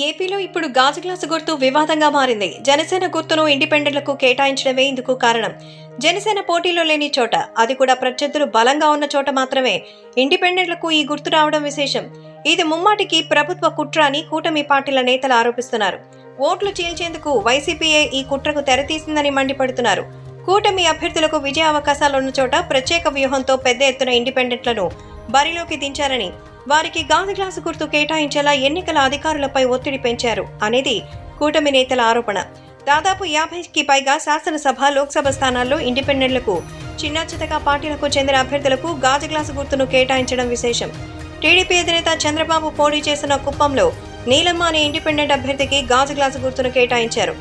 ఏపీలో ఇప్పుడు గాజు గ్లాసు గుర్తు వివాదంగా మారింది. జనసేన గుర్తును ఇండిపెండెంట్లకు కేటాయించడమే ఇందుకు కారణం. జనసేన పోటీలో లేని చోట, అది కూడా ప్రత్యర్థులు బలంగా ఉన్న చోట మాత్రమే ఇండిపెండెంట్లకు ఈ గుర్తు రావడం విశేషం. ఇది ముమ్మాటికి ప్రభుత్వ కుట్ర అని కూటమి పార్టీల నేతలు ఆరోపిస్తున్నారు. ఓట్లు చీల్చేందుకు వైసీపీయే ఈ కుట్రకు తెరతీసిందని మండిపడుతున్నారు. కూటమి అభ్యర్థులకు విజయ అవకాశాలున్న చోట ప్రత్యేక వ్యూహంతో పెద్ద ఎత్తున ఇండిపెండెంట్లను బరిలోకి దించారని, వారికి గాజు గ్లాసు గుర్తు కేటాయించేలా ఎన్నికల అధికారులపై ఒత్తిడి పెంచారు అనేది కూటమి నేతల ఆరోపణ. దాదాపు 50కి పైగా శాసనసభ, లోక్సభ స్థానాల్లో ఇండిపెండెంట్లకు, చిన్నాచితక పార్టీలకు చెందిన అభ్యర్థులకు గాజు గ్లాసు గుర్తును కేటాయించడం విశేషం. టీడీపీ అధినేత చంద్రబాబు పోటీ చేసిన కుప్పంలో నీలమ్మ అనే ఇండిపెండెంట్ అభ్యర్థికి గాజు గ్లాసు గుర్తును కేటాయించారు.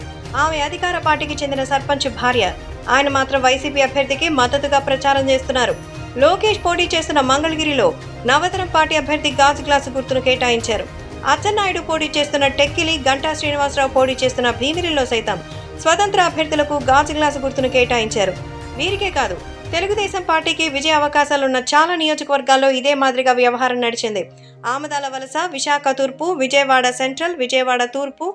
ఆమె అధికార పార్టీకి చెందిన సర్పంచ్ భార్య. ఆయన మాత్రం వైసీపీ అభ్యర్థికి మద్దతుగా ప్రచారం చేస్తున్నారు. లోకేష్ పోటీ చేస్తున్న మంగళగిరిలో నవతరం పార్టీ అభ్యర్థి గాజు గ్లాసు గుర్తును కేటాయించారు. అచ్చెన్నాయుడు పోటీ చేస్తున్న టెక్కిలి, గంటా శ్రీనివాసరావు పోటీ చేస్తున్న భీమిలిలో సైతం స్వతంత్ర అభ్యర్థులకు గాజు గ్లాసు గుర్తును కేటాయించారు. వీరికే కాదు, తెలుగుదేశం పార్టీకి విజయ అవకాశాలున్న చాలా నియోజకవర్గాల్లో ఇదే మాదిరిగా వ్యవహారం నడిచింది. ఆమదాల వలస, విశాఖ తూర్పు, విజయవాడ సెంట్రల్, విజయవాడ తూర్పు,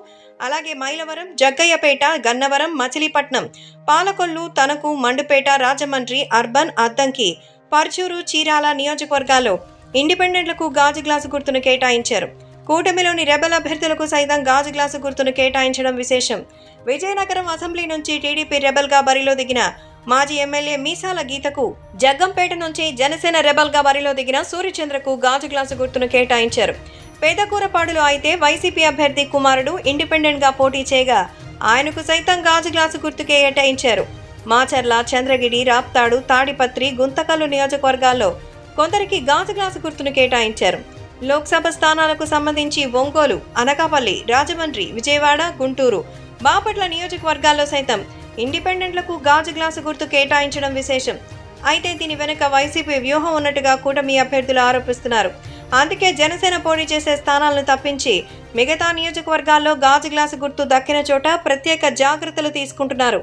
అలాగే మైలవరం, జగ్గయ్యపేట, గన్నవరం, మచిలీపట్నం, పాలకొల్లు, తణుకు, మండుపేట, రాజమండ్రి, అర్బన్, అద్దంకి, పర్చూరు, చీరాల నియోజకవర్గాల్లో ఇండిపెండెంట్లకు గాజు గ్లాసు గుర్తును కేటాయించారు. కూటమిలోని రెబల్ అభ్యర్థులకు సైతం గాజు గ్లాసు గుర్తును కేటాయించడం విశేషం. విజయనగరం అసెంబ్లీ నుంచి టీడీపీ రెబల్ గా బరిలో దిగిన మాజీ ఎమ్మెల్యే మీసాల గీతకు, జగ్గంపేట నుంచి జనసేన రెబల్ గా బరిలో దిగిన సూర్యచంద్రకు గాజు గ్లాసు గుర్తును కేటాయించారు. పేదకూరపాడులో అయితే వైసీపీ అభ్యర్థి కుమారుడు ఇండిపెండెంట్ గా పోటీ చేయగా ఆయనకు సైతం గాజు గ్లాసు గుర్తు కేటాయించారు. మాచర్ల, చంద్రగిరి, రాప్తాడు, తాడిపత్రి, గుంతకల్లు నియోజకవర్గాల్లో కొందరికి గాజు గ్లాసు గుర్తును కేటాయించారు. లోక్సభ స్థానాలకు సంబంధించి ఒంగోలు, అనకాపల్లి, రాజమండ్రి, విజయవాడ, గుంటూరు, బాపట్ల నియోజకవర్గాల్లో సైతం ఇండిపెండెంట్లకు గాజు గ్లాసు గుర్తు కేటాయించడం విశేషం. అయితే దీని వెనుక వైసీపీ వ్యూహం ఉన్నట్టుగా కూటమి అభ్యర్థులు ఆరోపిస్తున్నారు. అందుకే జనసేన పోటీ చేసే స్థానాలను తప్పించి మిగతా నియోజకవర్గాల్లో గాజు గ్లాసు గుర్తు దక్కిన చోట ప్రత్యేక జాగ్రత్తలు తీసుకుంటున్నారు.